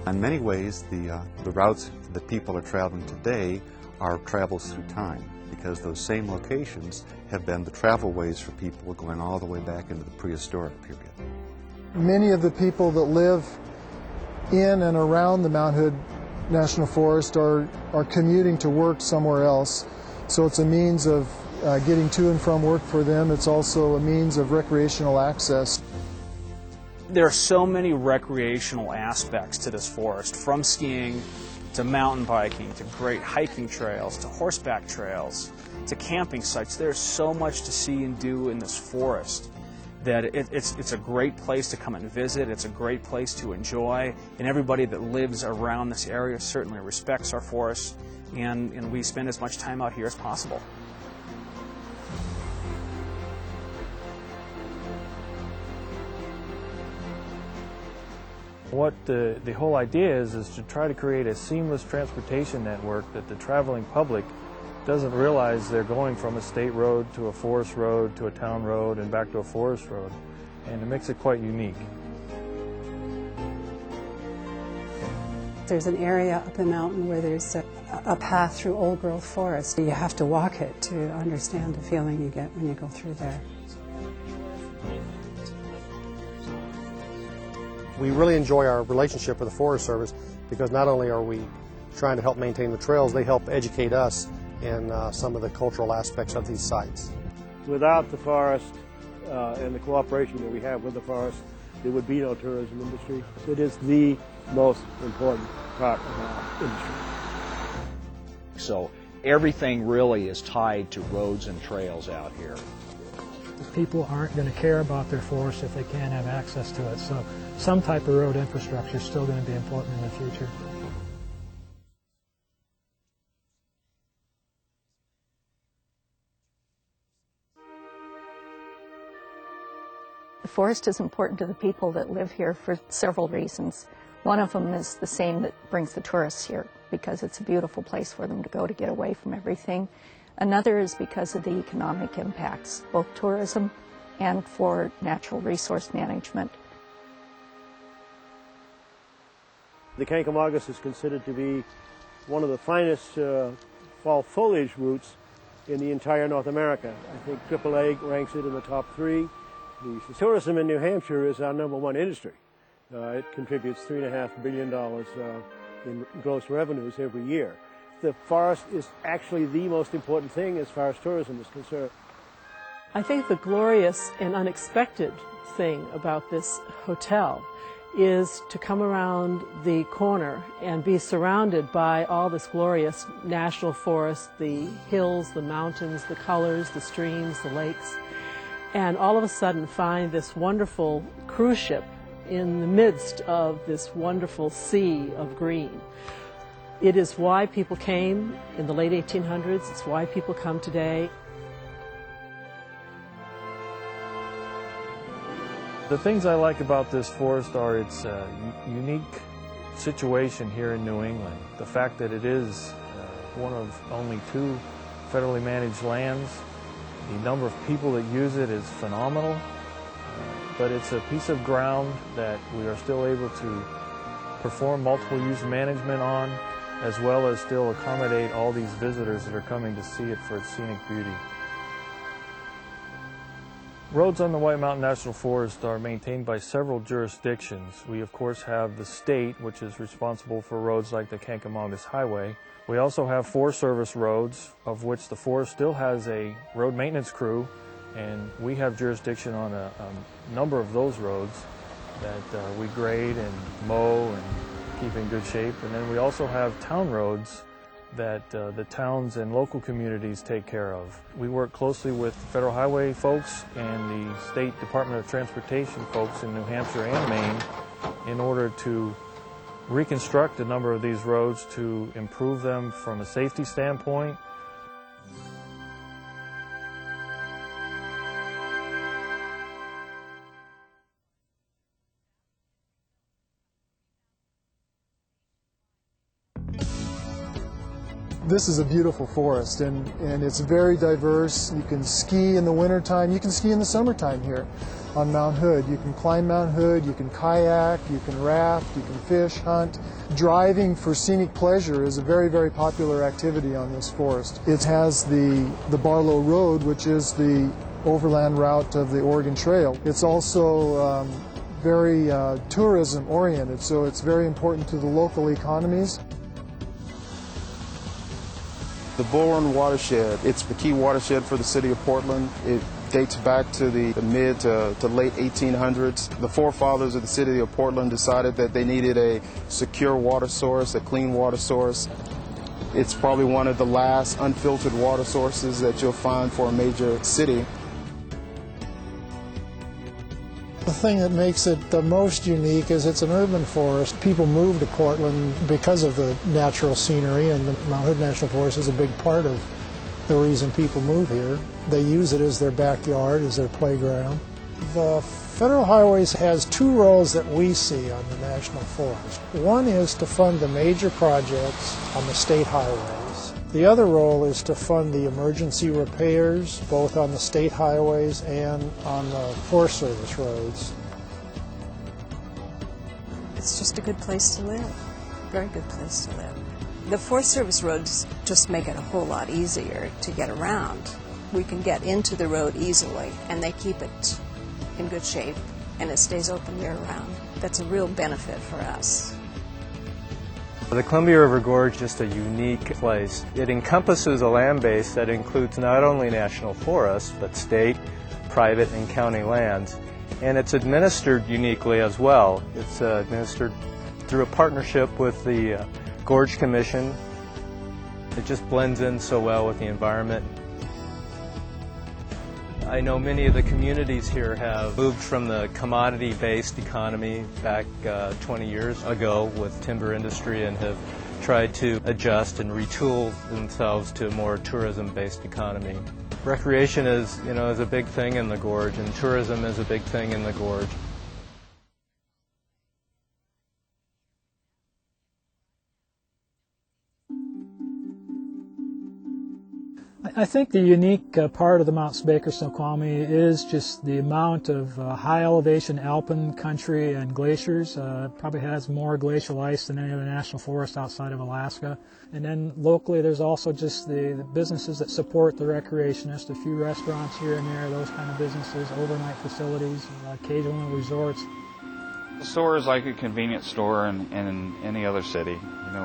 In many ways, the routes that people are traveling today are travels through time, because those same locations have been the travel ways for people going all the way back into the prehistoric period. Many of the people that live in and around the Mount Hood National Forest are commuting to work somewhere else. So it's a means of getting to and from work for them. It's also a means of recreational access. There are so many recreational aspects to this forest, from skiing to mountain biking to great hiking trails to horseback trails to camping sites. There's so much to see and do in this forest that it's a great place to come and visit. It's a great place to enjoy, and everybody that lives around this area certainly respects our forest, and we spend as much time out here as possible. What the whole idea is to try to create a seamless transportation network that the traveling public doesn't realize they're going from a state road to a forest road to a town road and back to a forest road, and it makes it quite unique. There's an area up the mountain where there's a path through old-growth forest. You have to walk it to understand the feeling you get when you go through there. We really enjoy our relationship with the Forest Service because not only are we trying to help maintain the trails, they help educate us in some of the cultural aspects of these sites. Without the forest and the cooperation that we have with the forest, there would be no tourism industry. It is the most important part of our industry. So everything really is tied to roads and trails out here. People aren't going to care about their forest if they can't have access to it. So some type of road infrastructure is still going to be important in the future. The forest is important to the people that live here for several reasons. One of them is the same that brings the tourists here, because it's a beautiful place for them to go to get away from everything. Another is because of the economic impacts, both tourism and for natural resource management. The Kankomagus is considered to be one of the finest fall foliage routes in the entire North America. I think AAA ranks it in the top 3. The tourism in New Hampshire is our #1 industry. It contributes $3.5 billion in gross revenues every year. The forest is actually the most important thing as far as tourism is concerned. I think the glorious and unexpected thing about this hotel is to come around the corner and be surrounded by all this glorious national forest, the hills, the mountains, the colors, the streams, the lakes, and all of a sudden find this wonderful cruise ship in the midst of this wonderful sea of green. It is why people came in the late 1800s. It's why people come today. The things I like about this forest are its unique situation here in New England. The fact that it is one of only 2 federally managed lands. The number of people that use it is phenomenal, but it's a piece of ground that we are still able to perform multiple use management on, as well as still accommodate all these visitors that are coming to see it for its scenic beauty. Roads on the White Mountain National Forest are maintained by several jurisdictions. We of course have the state, which is responsible for roads like the Kankomagus Highway. We also have Forest Service roads, of which the forest still has a road maintenance crew, and we have jurisdiction on a number of those roads that we grade and mow and keep in good shape. And then we also have town roads that the towns and local communities take care of. We work closely with Federal Highway folks and the State Department of Transportation folks in New Hampshire and Maine in order to reconstruct a number of these roads to improve them from a safety standpoint. This is a beautiful forest, and it's very diverse. You can ski in the wintertime, you can ski in the summertime here. on Mount Hood. You can climb Mount Hood, you can kayak, you can raft, you can fish, hunt. Driving for scenic pleasure is a very, very popular activity on this forest. It has the Barlow Road, which is the overland route of the Oregon Trail. It's also very tourism oriented, so it's very important to the local economies. The Bull Run watershed, it's the key watershed for the city of Portland. It dates back to the mid to late 1800s. The forefathers of the city of Portland decided that they needed a secure water source, a clean water source. It's probably one of the last unfiltered water sources that you'll find for a major city. The thing that makes it the most unique is it's an urban forest. People move to Portland because of the natural scenery, and the Mount Hood National Forest is a big part of the reason people move here. They use it as their backyard, as their playground. The Federal Highways has two roles that we see on the National Forest. One is to fund the major projects on the state highways. The other role is to fund the emergency repairs, both on the state highways and on the Forest Service roads. It's just a good place to live, very good place to live. The Forest Service roads just make it a whole lot easier to get around. We can get into the road easily, and they keep it in good shape, and it stays open year-round. That's a real benefit for us. The Columbia River Gorge is just a unique place. It encompasses a land base that includes not only national forests, but state, private, and county lands. And it's administered uniquely as well. It's administered through a partnership with the Gorge Commission. It just blends in so well with the environment. I know many of the communities here have moved from the commodity-based economy back 20 years ago with timber industry and have tried to adjust and retool themselves to a more tourism-based economy. Recreation is a big thing in the gorge, and tourism is a big thing in the gorge. I think the unique part of the Mount Baker Snoqualmie is just the amount of high elevation alpine country and glaciers. Probably has more glacial ice than any other national forest outside of Alaska. And then locally there's also just the businesses that support the recreationists, a few restaurants here and there, those kind of businesses, overnight facilities, occasional resorts. The store is like a convenience store in any other city.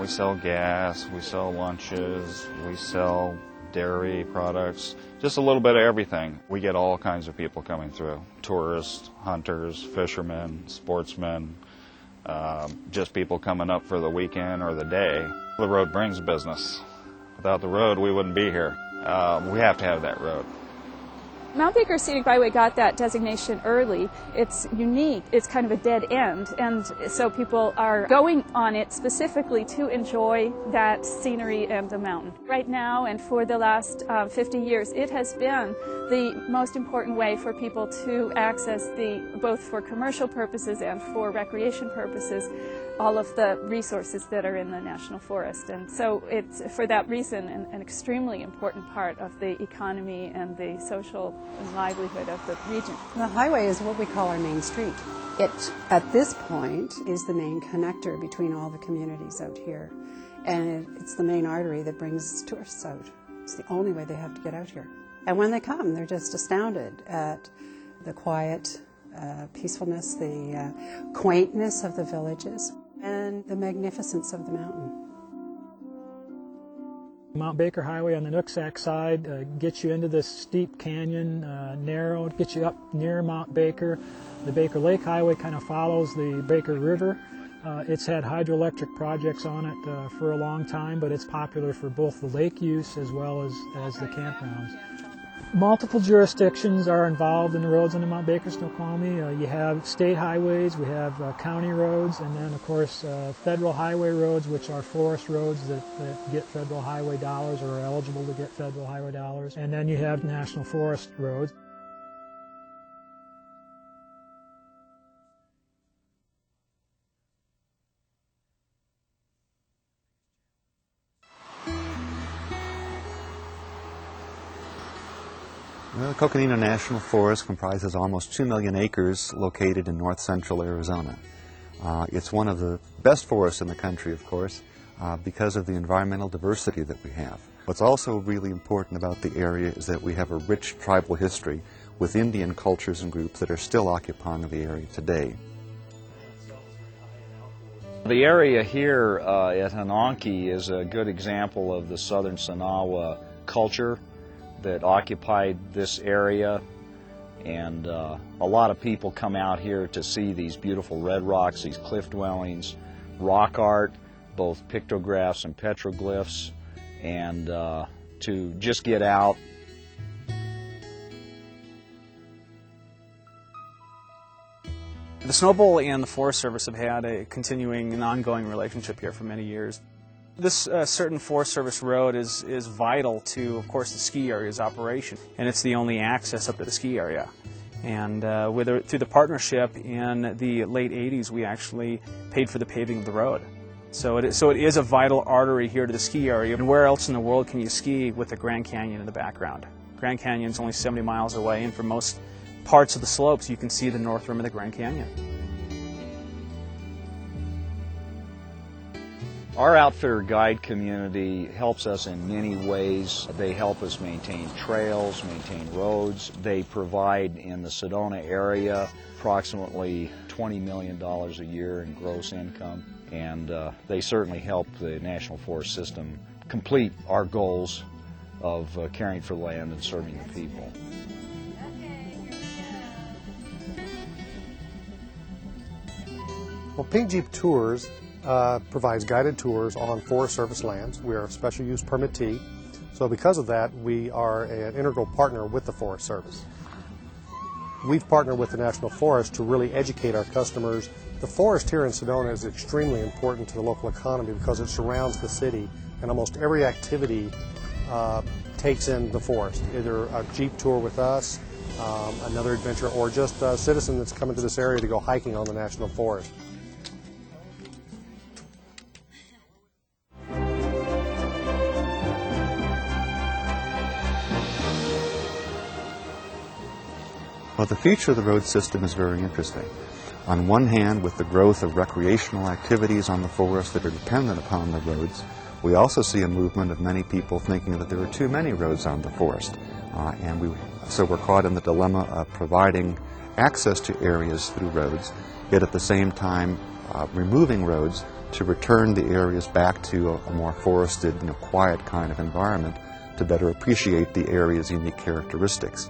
We sell gas, we sell lunches, we sell dairy products, just a little bit of everything. We get all kinds of people coming through. Tourists, hunters, fishermen, sportsmen, just people coming up for the weekend or the day. The road brings business. Without the road, we wouldn't be here. We have to have that road. Mount Baker Scenic Byway got that designation early. It's unique. It's kind of a dead end, and so people are going on it specifically to enjoy that scenery and the mountain. Right now and for the last 50 years, it has been the most important way for people to access both for commercial purposes and for recreation purposes, all of the resources that are in the National Forest. And so it's, for that reason, an extremely important part of the economy and the social livelihood of the region. The highway is what we call our main street. It, at this point, is the main connector between all the communities out here. And it's the main artery that brings tourists out. It's the only way they have to get out here. And when they come, they're just astounded at the quiet, peacefulness, the quaintness of the villages, and the magnificence of the mountain. Mount Baker Highway on the Nooksack side gets you into this steep canyon, narrow, gets you up near Mount Baker. The Baker Lake Highway kind of follows the Baker River. It's had hydroelectric projects on it for a long time, but it's popular for both the lake use as well as the campgrounds. Multiple jurisdictions are involved in the roads on the Mount Baker Snoqualmie. You have state highways, we have county roads, and then of course federal highway roads, which are forest roads that get federal highway dollars or are eligible to get federal highway dollars. And then you have national forest roads. Well, the Coconino National Forest comprises almost 2 million acres located in north central Arizona. It's one of the best forests in the country, of course, because of the environmental diversity that we have. What's also really important about the area is that we have a rich tribal history with Indian cultures and groups that are still occupying the area today. The area here at Hananki is a good example of the Southern Sonawa culture that occupied this area, and a lot of people come out here to see these beautiful red rocks, these cliff dwellings, rock art, both pictographs and petroglyphs, and to just get out. The Snow Bowl and the Forest Service have had a continuing and ongoing relationship here for many years. This certain Forest Service road is vital to, of course, the ski area's operation, and it's the only access up to the ski area. And through the partnership in the late 80s, we actually paid for the paving of the road. So it is a vital artery here to the ski area. And where else in the world can you ski with the Grand Canyon in the background? Grand Canyon is only 70 miles away, and for most parts of the slopes, you can see the north rim of the Grand Canyon. Our outfitter guide community helps us in many ways. They help us maintain trails, maintain roads. They provide in the Sedona area approximately $20 million a year in gross income, and they certainly help the National Forest System complete our goals of caring for the land and serving the people. Well, Pink Jeep Tours provides guided tours on Forest Service lands. We are a special use permittee, so because of that, we are an integral partner with the Forest Service. We've partnered with the National Forest to really educate our customers. The forest here in Sedona is extremely important to the local economy because it surrounds the city, and almost every activity takes in the forest, either a Jeep tour with us, another adventure, or just a citizen that's coming to this area to go hiking on the National Forest. Well, the future of the road system is very interesting. On one hand, with the growth of recreational activities on the forest that are dependent upon the roads, we also see a movement of many people thinking that there are too many roads on the forest. So we're caught in the dilemma of providing access to areas through roads, yet at the same time removing roads to return the areas back to a more forested, quiet kind of environment to better appreciate the area's unique characteristics.